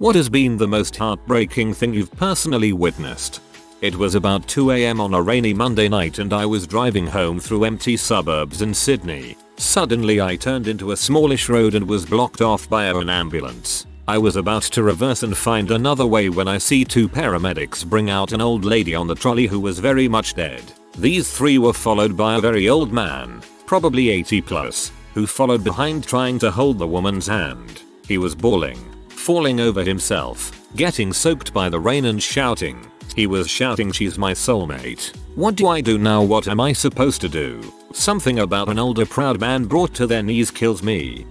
What has been the most heartbreaking thing you've personally witnessed? It was about 2 AM on a rainy Monday night and I was driving home through empty suburbs in Sydney. Suddenly I turned into a smallish road and was blocked off by an ambulance. I was about to reverse and find another way when I see two paramedics bring out an old lady on the trolley who was very much dead. These three were followed by a very old man, probably 80 plus, who followed behind trying to hold the woman's hand. He was bawling, falling over himself, getting soaked by the rain and shouting. He was shouting, "She's my soulmate. What do I do now? What am I supposed to do?" Something about an older proud man brought to their knees kills me.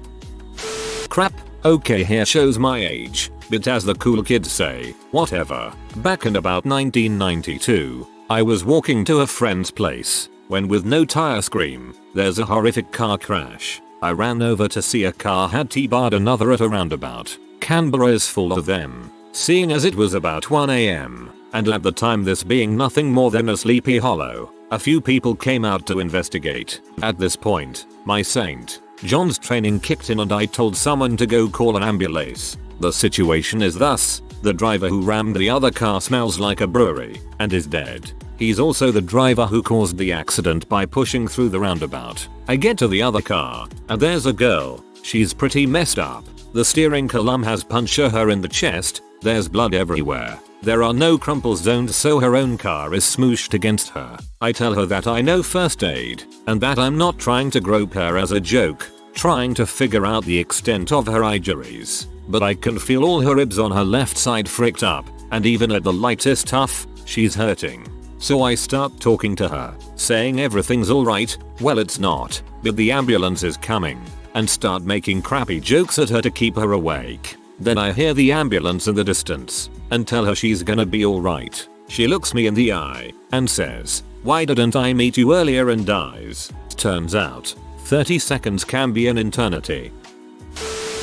Crap. Okay, here shows my age, but as the cool kids say, whatever. Back in about 1992, I was walking to a friend's place when, with no tire scream, there's a horrific car crash. I ran over to see a car had T-barred another at a roundabout. Canberra is full of them. Seeing as it was about 1 AM, and at the time this being nothing more than a sleepy hollow, a few people came out to investigate. At this point, my St. John's training kicked in and I told someone to go call an ambulance. The situation is thus: the driver who rammed the other car smells like a brewery and is dead. He's also the driver who caused the accident by pushing through the roundabout. I get to the other car, and there's a girl. She's pretty messed up. The steering column has punctured her in the chest. There's blood everywhere. There are no crumple zones, so her own car is smooshed against her. I tell her that I know first aid, and that I'm not trying to grope her as a joke, trying to figure out the extent of her injuries. But I can feel all her ribs on her left side fricked up, and even at the lightest tuff, she's hurting. So I start talking to her, saying everything's alright. Well, it's not, but the ambulance is coming, and start making crappy jokes at her to keep her awake. Then I hear the ambulance in the distance and tell her she's gonna be alright. She looks me in the eye and says, "Why didn't I meet you earlier?" and dies. Turns out, 30 seconds can be an eternity.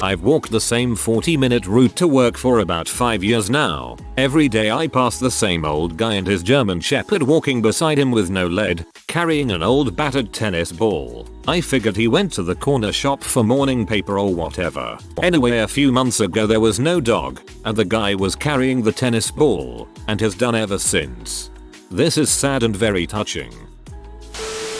I've walked the same 40-minute route to work for about 5 years now. Every day I pass the same old guy and his German Shepherd walking beside him with no lead, carrying an old battered tennis ball. I figured he went to the corner shop for morning paper or whatever. Anyway, a few months ago there was no dog, and the guy was carrying the tennis ball, and has done ever since. This is sad and very touching.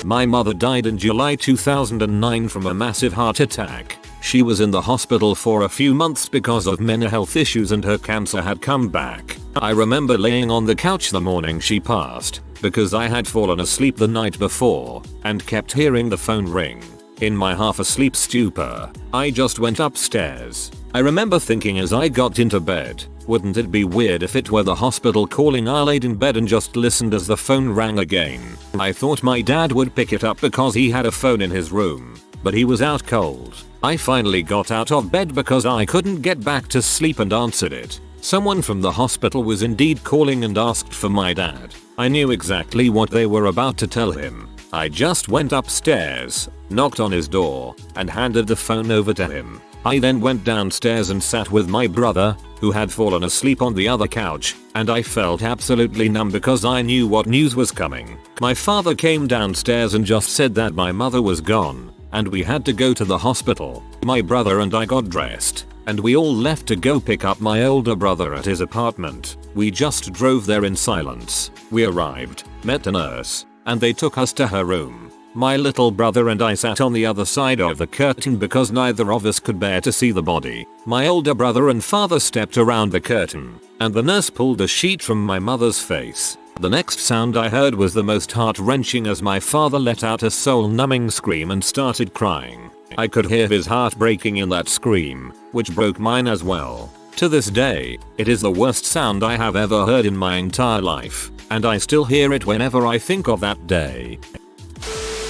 My mother died in July 2009 from a massive heart attack. She was in the hospital for a few months because of mental health issues and her cancer had come back. I remember laying on the couch the morning she passed, because I had fallen asleep the night before and kept hearing the phone ring. In my half asleep stupor, I just went upstairs. I remember thinking as I got into bed, wouldn't it be weird if it were the hospital calling? I laid in bed and just listened as the phone rang again. I thought my dad would pick it up because he had a phone in his room, but he was out cold. I finally got out of bed because I couldn't get back to sleep and answered it. Someone from the hospital was indeed calling and asked for my dad. I knew exactly what they were about to tell him. I just went upstairs, knocked on his door, and handed the phone over to him. I then went downstairs and sat with my brother, who had fallen asleep on the other couch, and I felt absolutely numb because I knew what news was coming. My father came downstairs and just said that my mother was gone, and we had to go to the hospital. My brother and I got dressed, and we all left to go pick up my older brother at his apartment. We just drove there in silence. We arrived, met a nurse, and they took us to her room. My little brother and I sat on the other side of the curtain because neither of us could bear to see the body. My older brother and father stepped around the curtain, and the nurse pulled a sheet from my mother's face. The next sound I heard was the most heart-wrenching as my father let out a soul-numbing scream and started crying. I could hear his heart breaking in that scream, which broke mine as well. To this day, it is the worst sound I have ever heard in my entire life, and I still hear it whenever I think of that day.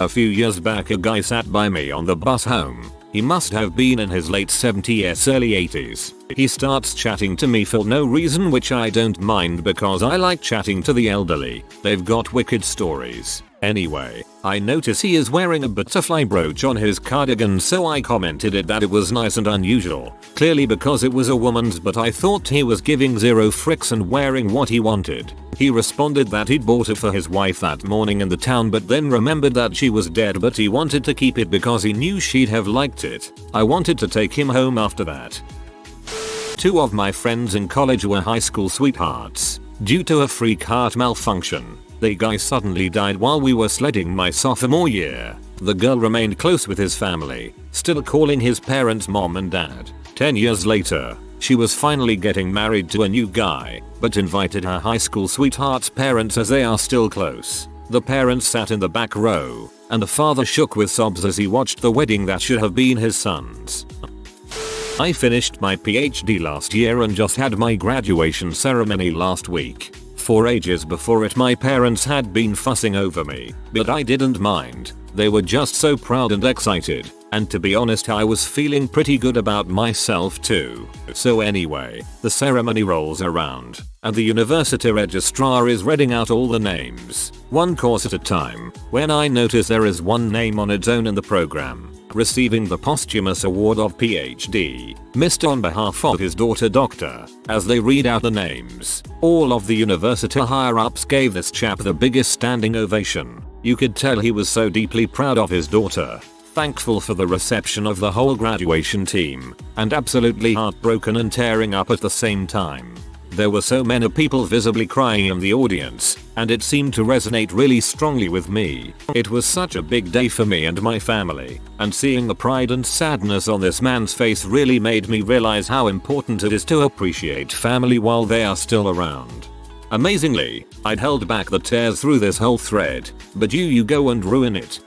A few years back, a guy sat by me on the bus home. He must have been in his late 70s, early 80s. He starts chatting to me for no reason, which I don't mind because I like chatting to the elderly. They've got wicked stories. Anyway, I notice he is wearing a butterfly brooch on his cardigan, so I commented that it was nice and unusual. Clearly because it was a woman's, but I thought he was giving zero fricks and wearing what he wanted. He responded that he'd bought it for his wife that morning in the town, but then remembered that she was dead, but he wanted to keep it because he knew she'd have liked it. I wanted to take him home after that. Two of my friends in college were high school sweethearts. Due to a freak heart malfunction, the guy suddenly died while we were sledding my sophomore year. The girl remained close with his family, still calling his parents mom and dad. 10 years later, she was finally getting married to a new guy, but invited her high school sweetheart's parents as they are still close. The parents sat in the back row, and the father shook with sobs as he watched the wedding that should have been his son's. I finished my PhD last year and just had my graduation ceremony last week. For ages before it my parents had been fussing over me, but I didn't mind. They were just so proud and excited, and to be honest I was feeling pretty good about myself too. So anyway, the ceremony rolls around, and the university registrar is reading out all the names, one course at a time, when I notice there is one name on its own in the program, receiving the posthumous award of PhD, missed on behalf of his daughter Doctor. As they read out the names, all of the university higher-ups gave this chap the biggest standing ovation. You could tell he was so deeply proud of his daughter, thankful for the reception of the whole graduation team, and absolutely heartbroken and tearing up at the same time. There were so many people visibly crying in the audience, and it seemed to resonate really strongly with me. It was such a big day for me and my family, and seeing the pride and sadness on this man's face really made me realize how important it is to appreciate family while they are still around. Amazingly, I'd held back the tears through this whole thread, but you go and ruin it.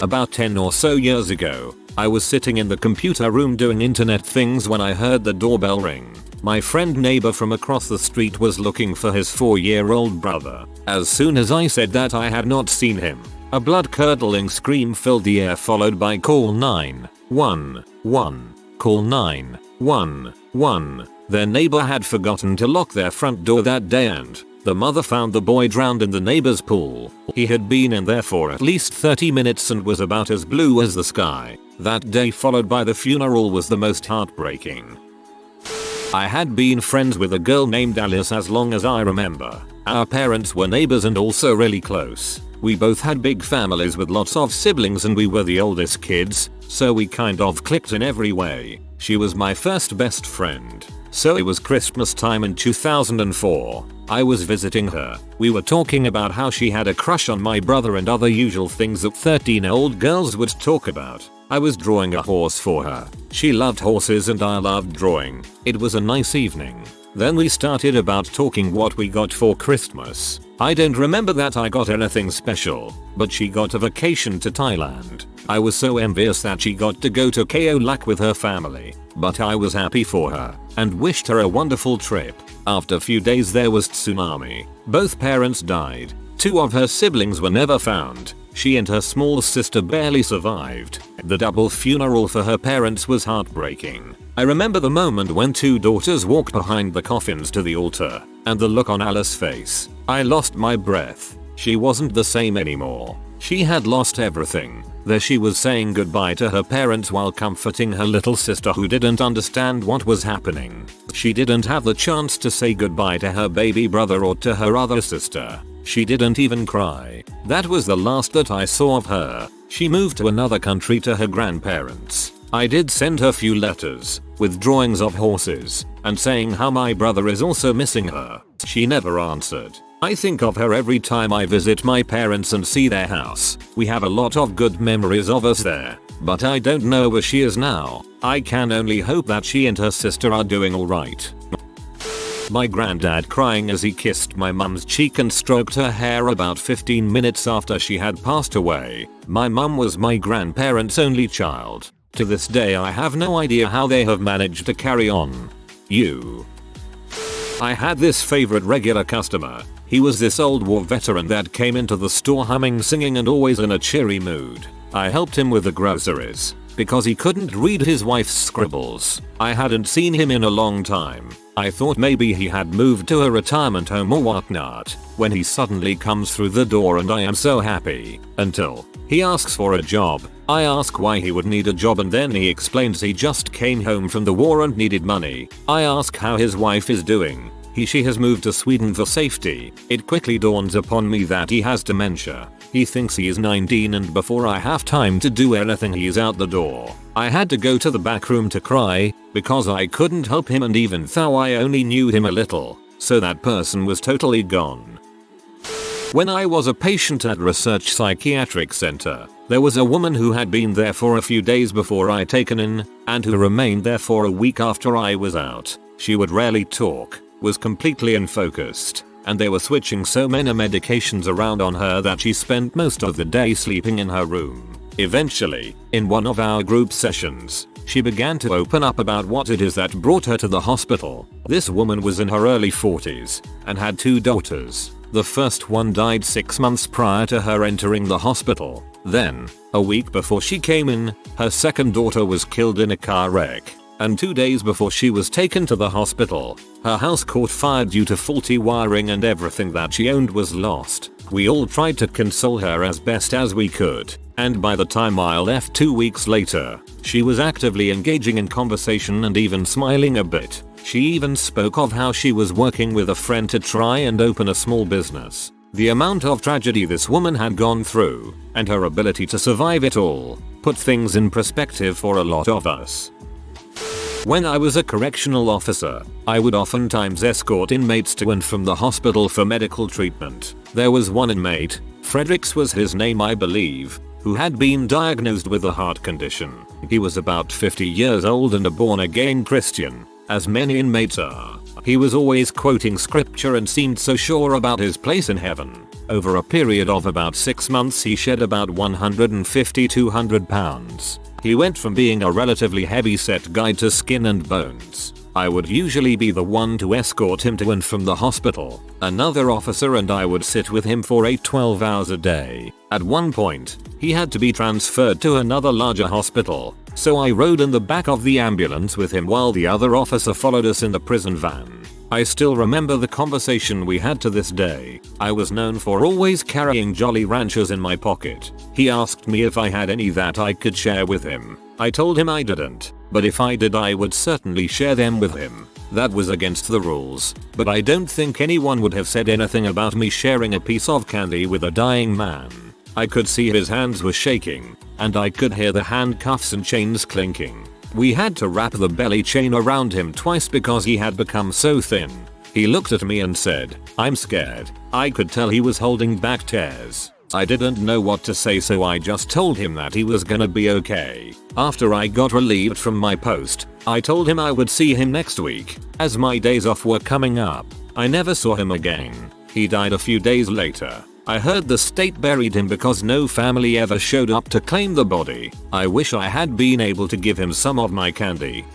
About 10 or so years ago, I was sitting in the computer room doing internet things when I heard the doorbell ring. My friend neighbor from across the street was looking for his 4-year-old brother. As soon as I said that I had not seen him, a blood-curdling scream filled the air followed by call 911. Call 911. Their neighbor had forgotten to lock their front door that day and the mother found the boy drowned in the neighbor's pool. He had been in there for at least 30 minutes and was about as blue as the sky. That day followed by the funeral was the most heartbreaking. I had been friends with a girl named Alice as long as I remember. Our parents were neighbors and also really close. We both had big families with lots of siblings and we were the oldest kids, so we kind of clicked in every way. She was my first best friend. So it was Christmas time in 2004. I was visiting her. We were talking about how she had a crush on my brother and other usual things that 13-year-old girls would talk about. I was drawing a horse for her. She loved horses and I loved drawing. It was a nice evening. Then we started about talking what we got for Christmas. I don't remember that I got anything special, but she got a vacation to Thailand. I was so envious that she got to go to Khao Lak with her family, but I was happy for her and wished her a wonderful trip. After a few days there was tsunami. Both parents died. 2 of her siblings were never found. She and her small sister barely survived. The double funeral for her parents was heartbreaking. I remember the moment when 2 daughters walked behind the coffins to the altar, and the look on Alice's face. I lost my breath. She wasn't the same anymore. She had lost everything. There she was saying goodbye to her parents while comforting her little sister who didn't understand what was happening. She didn't have the chance to say goodbye to her baby brother or to her other sister. She didn't even cry. That was the last that I saw of her. She moved to another country to her grandparents. I did send her few letters, with drawings of horses, and saying how my brother is also missing her. She never answered. I think of her every time I visit my parents and see their house. We have a lot of good memories of us there, but I don't know where she is now. I can only hope that she and her sister are doing alright. My granddad crying as he kissed my mum's cheek and stroked her hair about 15 minutes after she had passed away. My mum was my grandparents' only child. To this day I have no idea how they have managed to carry on. I had this favorite regular customer. He was this old war veteran that came into the store humming, singing and always in a cheery mood. I helped him with the groceries because he couldn't read his wife's scribbles. I hadn't seen him in a long time. I thought maybe he had moved to a retirement home or whatnot, when he suddenly comes through the door and I am so happy. Until he asks for a job. I ask why he would need a job and then he explains he just came home from the war and needed money. I ask how his wife is doing. She has moved to Sweden for safety. It quickly dawns upon me that he has dementia. He thinks he is 19 and before I have time to do anything he's out the door. I had to go to the back room to cry because I couldn't help him, and even though I only knew him a little, so that person was totally gone. When I was a patient at Research Psychiatric Center, there was a woman who had been there for a few days before I taken in, and who remained there for a week after I was out. She would rarely talk, was completely unfocused, and they were switching so many medications around on her that she spent most of the day sleeping in her room. Eventually, in one of our group sessions, she began to open up about what it is that brought her to the hospital. This woman was in her early 40s and had 2 daughters. The first one died 6 months prior to her entering the hospital. Then, a week before she came in, her second daughter was killed in a car wreck. And 2 days before she was taken to the hospital, her house caught fire due to faulty wiring and everything that she owned was lost. We all tried to console her as best as we could, and by the time I left 2 weeks later, she was actively engaging in conversation and even smiling a bit. She even spoke of how she was working with a friend to try and open a small business. The amount of tragedy this woman had gone through, and her ability to survive it all, put things in perspective for a lot of us. When I was a correctional officer, I would oftentimes escort inmates to and from the hospital for medical treatment. There was one inmate, Fredericks was his name I believe, who had been diagnosed with a heart condition. He was about 50 years old and a born-again Christian, as many inmates are. He was always quoting scripture and seemed so sure about his place in heaven. Over a period of about 6 months he shed about 150-200 pounds. He went from being a relatively heavy-set guy to skin and bones. I would usually be the one to escort him to and from the hospital. Another officer and I would sit with him for 8-12 hours a day. At one point, he had to be transferred to another larger hospital, so I rode in the back of the ambulance with him while the other officer followed us in the prison van. I still remember the conversation we had to this day. I was known for always carrying Jolly Ranchers in my pocket. He asked me if I had any that I could share with him. I told him I didn't, but if I did I would certainly share them with him. That was against the rules, but I don't think anyone would have said anything about me sharing a piece of candy with a dying man. I could see his hands were shaking, and I could hear the handcuffs and chains clinking. We had to wrap the belly chain around him twice because he had become so thin. He looked at me and said, "I'm scared." I could tell he was holding back tears. I didn't know what to say, so I just told him that he was gonna be okay. After I got relieved from my post, I told him I would see him next week, as my days off were coming up. I never saw him again. He died a few days later. I heard the state buried him because no family ever showed up to claim the body. I wish I had been able to give him some of my candy.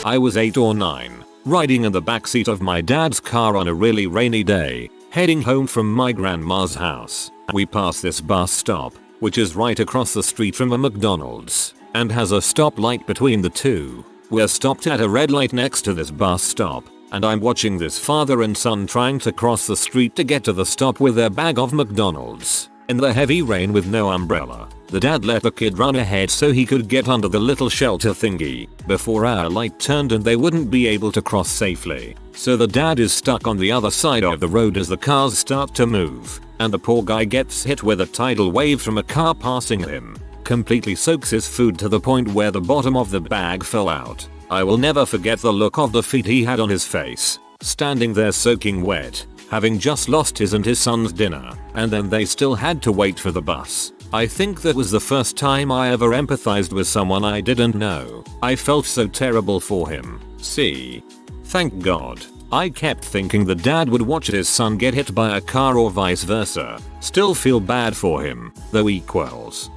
I was 8 or 9, riding in the backseat of my dad's car on a really rainy day, heading home from my grandma's house. We passed this bus stop, which is right across the street from a McDonald's, and has a stoplight between the two. We're stopped at a red light next to this bus stop, and I'm watching this father and son trying to cross the street to get to the stop with their bag of McDonald's. In the heavy rain with no umbrella, the dad let the kid run ahead so he could get under the little shelter thingy before our light turned and they wouldn't be able to cross safely. So the dad is stuck on the other side of the road as the cars start to move, and the poor guy gets hit with a tidal wave from a car passing him, completely soaks his food to the point where the bottom of the bag fell out. I will never forget the look of defeat he had on his face, standing there soaking wet, having just lost his and his son's dinner, and then they still had to wait for the bus. I think that was the first time I ever empathized with someone I didn't know. I felt so terrible for him. See? Thank God. I kept thinking the dad would watch his son get hit by a car or vice versa. Still feel bad for him, though equals.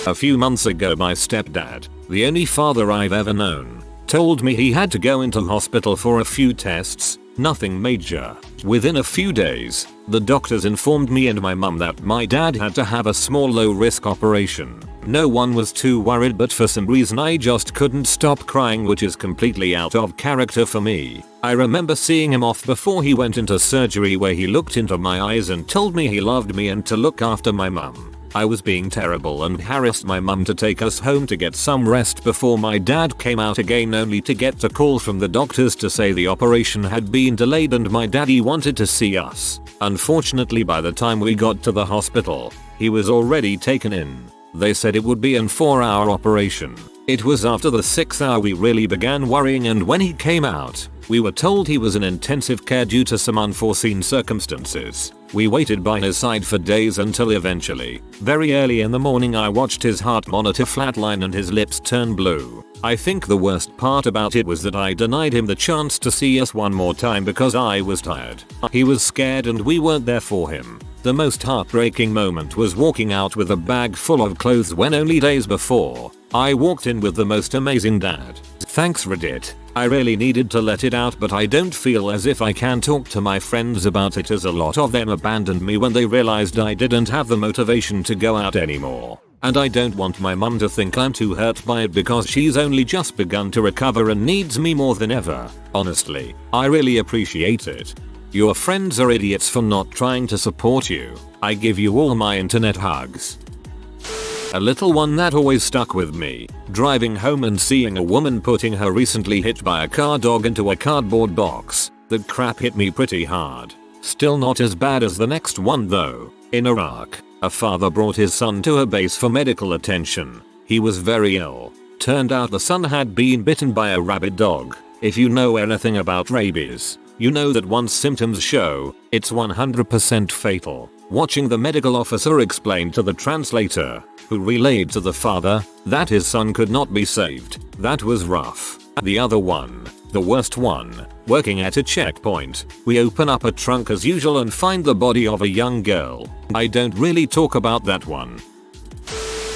A few months ago my stepdad, the only father I've ever known, told me he had to go into hospital for a few tests, nothing major. Within a few days, the doctors informed me and my mum that my dad had to have a small low-risk operation. No one was too worried, but for some reason I just couldn't stop crying, which is completely out of character for me. I remember seeing him off before he went into surgery where he looked into my eyes and told me he loved me and to look after my mum. I was being terrible and harassed my mum to take us home to get some rest before my dad came out again, only to get a call from the doctors to say the operation had been delayed and my daddy wanted to see us. Unfortunately, by the time we got to the hospital, he was already taken in. They said it would be an 4-hour operation. It was after the 6th hour we really began worrying, and when he came out, we were told he was in intensive care due to some unforeseen circumstances. We waited by his side for days until eventually, very early in the morning, I watched his heart monitor flatline and his lips turn blue. I think the worst part about it was that I denied him the chance to see us one more time because I was tired. He was scared and we weren't there for him. The most heartbreaking moment was walking out with a bag full of clothes when only days before, I walked in with the most amazing dad. Thanks Reddit. I really needed to let it out, but I don't feel as if I can talk to my friends about it, as a lot of them abandoned me when they realized I didn't have the motivation to go out anymore. And I don't want my mum to think I'm too hurt by it because she's only just begun to recover and needs me more than ever. Honestly, I really appreciate it. Your friends are idiots for not trying to support you. I give you all my internet hugs. A little one that always stuck with me. Driving home and seeing a woman putting her recently hit by a car dog into a cardboard box. That crap hit me pretty hard. Still not as bad as the next one though. In Iraq, a father brought his son to a base for medical attention. He was very ill. Turned out the son had been bitten by a rabid dog. If you know anything about rabies, you know that once symptoms show, it's 100% fatal. Watching the medical officer explain to the translator, who relayed to the father, that his son could not be saved, that was rough. The other one, the worst one, working at a checkpoint, we open up a trunk as usual and find the body of a young girl. I don't really talk about that one.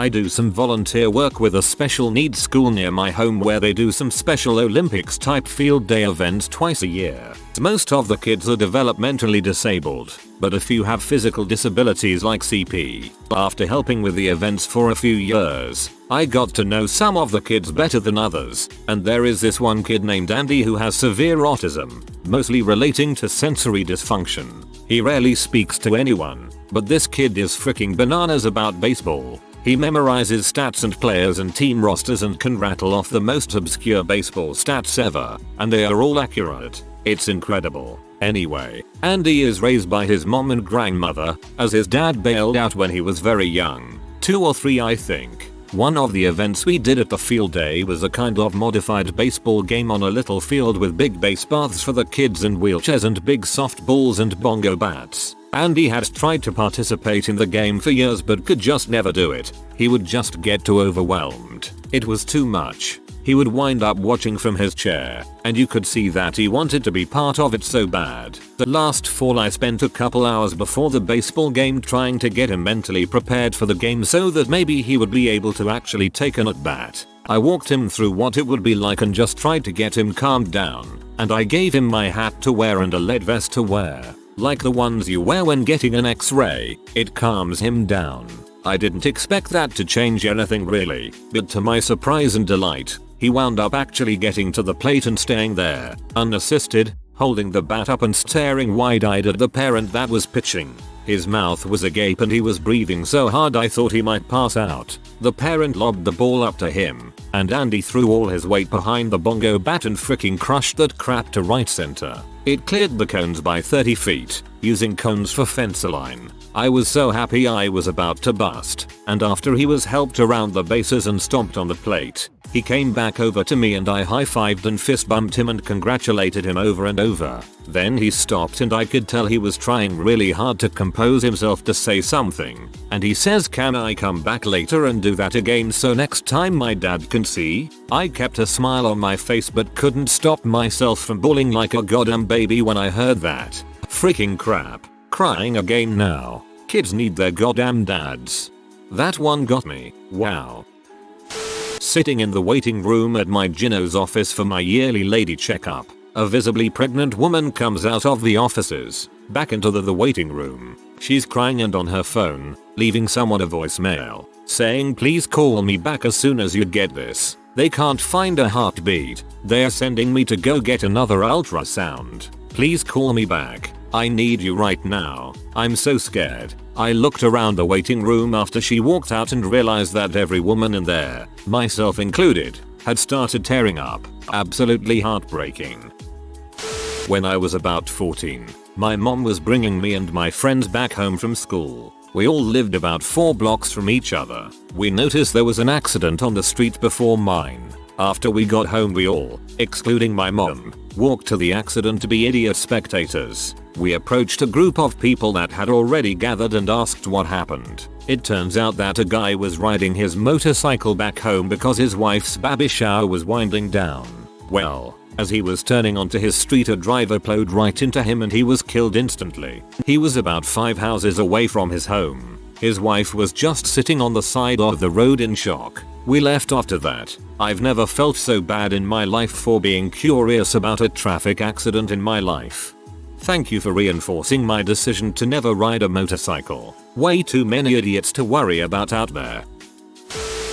I do some volunteer work with a special needs school near my home where they do some special Olympics type field day events twice a year. Most of the kids are developmentally disabled, but a few have physical disabilities like CP. After helping with the events for a few years, I got to know some of the kids better than others, and there is this one kid named Andy who has severe autism, mostly relating to sensory dysfunction. He rarely speaks to anyone, but this kid is freaking bananas about baseball. He memorizes stats and players and team rosters and can rattle off the most obscure baseball stats ever, and they are all accurate. It's incredible. Anyway, Andy is raised by his mom and grandmother, as his dad bailed out when he was very young. 2 or 3 I think. One of the events we did at the field day was a kind of modified baseball game on a little field with big base paths for the kids and wheelchairs and big soft balls and bongo bats. Andy had tried to participate in the game for years but could just never do it. He would just get too overwhelmed. It was too much. He would wind up watching from his chair, and you could see that he wanted to be part of it so bad. The last fall I spent a couple hours before the baseball game trying to get him mentally prepared for the game so that maybe he would be able to actually take an at-bat. I walked him through what it would be like and just tried to get him calmed down, and I gave him my hat to wear and a lead vest to wear. Like the ones you wear when getting an X-ray, it calms him down. I didn't expect that to change anything really, but to my surprise and delight, he wound up actually getting to the plate and staying there, unassisted, holding the bat up and staring wide-eyed at the parent that was pitching. His mouth was agape and he was breathing so hard I thought he might pass out. The parent lobbed the ball up to him, and Andy threw all his weight behind the bongo bat and freaking crushed that crap to right center. It cleared the cones by 30 feet, using cones for fence line. I was so happy I was about to bust, and after he was helped around the bases and stomped on the plate, he came back over to me and I high-fived and fist bumped him and congratulated him over and over. Then he stopped and I could tell he was trying really hard to compose himself to say something, and he says, "Can I come back later and do that again so next time my dad can see?" I kept a smile on my face but couldn't stop myself from bawling like a goddamn baby when I heard that. Freaking crap. Crying again now. Kids need their goddamn dads. That one got me. Wow. Sitting in the waiting room at my gyno's office for my yearly lady checkup, a visibly pregnant woman comes out of the offices, back into the waiting room. She's crying and on her phone, leaving someone a voicemail, saying, "Please call me back as soon as you get this. They can't find a heartbeat. They are sending me to go get another ultrasound. Please call me back. I need you right now. I'm so scared. I looked around the waiting room after she walked out and realized that every woman in there, myself included, had started tearing up. Absolutely heartbreaking. When I was about 14, my mom was bringing me and my friends back home from school. We all lived about 4 blocks from each other. We noticed there was an accident on the street before mine. After we got home we all, excluding my mom, walked to the accident to be idiot spectators. We approached a group of people that had already gathered and asked what happened. It turns out that a guy was riding his motorcycle back home because his wife's baby shower was winding down. Well, as he was turning onto his street a driver plowed right into him and he was killed instantly. He was about 5 houses away from his home. His wife was just sitting on the side of the road in shock. We left after that. I've never felt so bad in my life for being curious about a traffic accident in my life. Thank you for reinforcing my decision to never ride a motorcycle. Way too many idiots to worry about out there.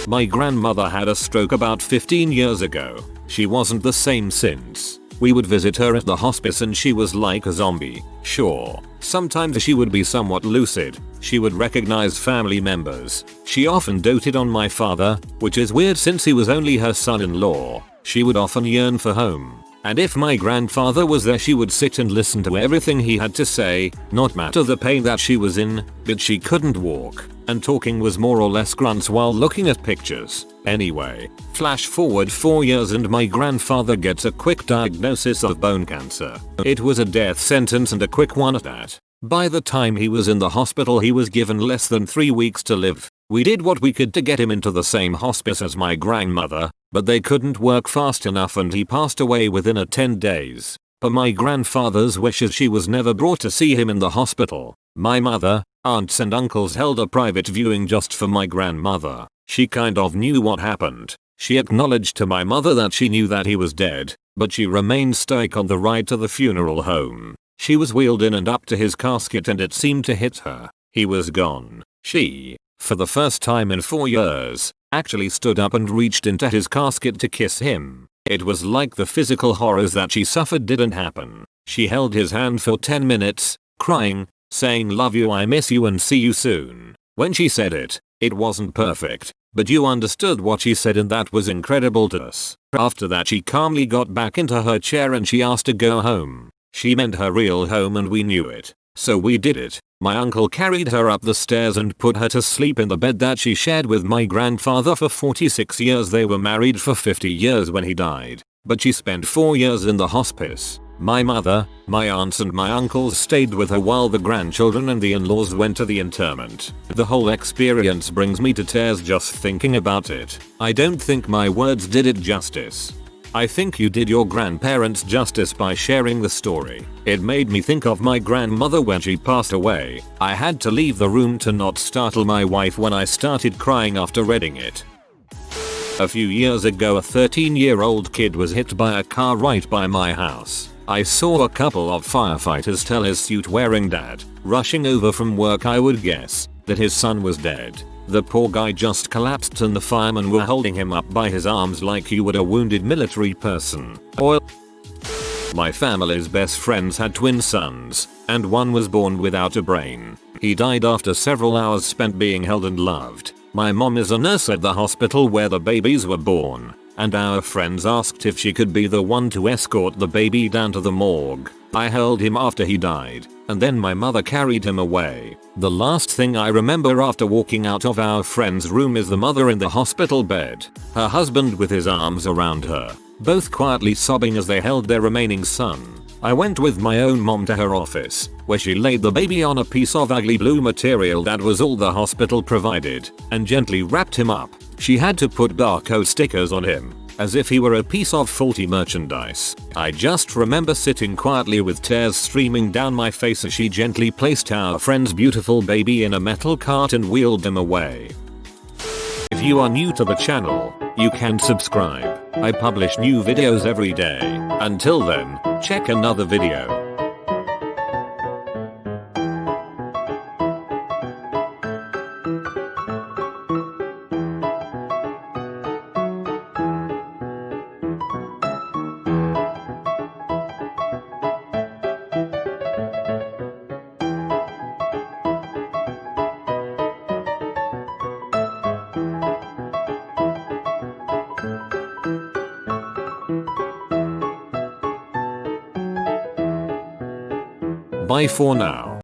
My grandmother had a stroke about 15 years ago. She wasn't the same since. We would visit her at the hospice and she was like a zombie. Sure, sometimes she would be somewhat lucid. She would recognize family members. She often doted on my father, which is weird since he was only her son-in-law. She would often yearn for home. And if my grandfather was there she would sit and listen to everything he had to say, not matter the pain that she was in, but she couldn't walk, and talking was more or less grunts while looking at pictures. Anyway, flash forward 4 years and my grandfather gets a quick diagnosis of bone cancer. It was a death sentence and a quick one at that. By the time he was in the hospital he was given less than 3 weeks to live. We did what we could to get him into the same hospice as my grandmother, but they couldn't work fast enough and he passed away within 10 days. Per my grandfather's wishes she was never brought to see him in the hospital. My mother, aunts and uncles held a private viewing just for my grandmother. She kind of knew what happened. She acknowledged to my mother that she knew that he was dead, but she remained stoic on the ride to the funeral home. She was wheeled in and up to his casket and it seemed to hit her. He was gone. She, for the first time in 4 years, actually stood up and reached into his casket to kiss him. It was like the physical horrors that she suffered didn't happen. She held his hand for 10 minutes, crying, saying love you, I miss you and see you soon. When she said it, it wasn't perfect, but you understood what she said and that was incredible to us. After that she calmly got back into her chair and she asked to go home. She meant her real home and we knew it. So we did it. My uncle carried her up the stairs and put her to sleep in the bed that she shared with my grandfather for 46 years. They were married for 50 years when he died, but she spent 4 years in the hospice. My mother, my aunts and my uncles stayed with her while the grandchildren and the in-laws went to the interment. The whole experience brings me to tears just thinking about it. I don't think my words did it justice. I think you did your grandparents justice by sharing the story. It made me think of my grandmother when she passed away. I had to leave the room to not startle my wife when I started crying after reading it. A few years ago a 13-year-old kid was hit by a car right by my house. I saw a couple of firefighters tell his suit-wearing dad, rushing over from work I would guess, that his son was dead. The poor guy just collapsed and the firemen were holding him up by his arms like you would a wounded military person. My family's best friends had twin sons, and one was born without a brain. He died after several hours spent being held and loved. My mom is a nurse at the hospital where the babies were born, and our friends asked if she could be the one to escort the baby down to the morgue. I held him after he died, and then my mother carried him away. The last thing I remember after walking out of our friend's room is the mother in the hospital bed, her husband with his arms around her, both quietly sobbing as they held their remaining son. I went with my own mom to her office, where she laid the baby on a piece of ugly blue material that was all the hospital provided, and gently wrapped him up. She had to put barcode stickers on him, as if he were a piece of faulty merchandise. I just remember sitting quietly with tears streaming down my face as she gently placed our friend's beautiful baby in a metal cart and wheeled them away. If you are new to the channel, you can subscribe. I publish new videos every day. Until then, check another video. Bye for now.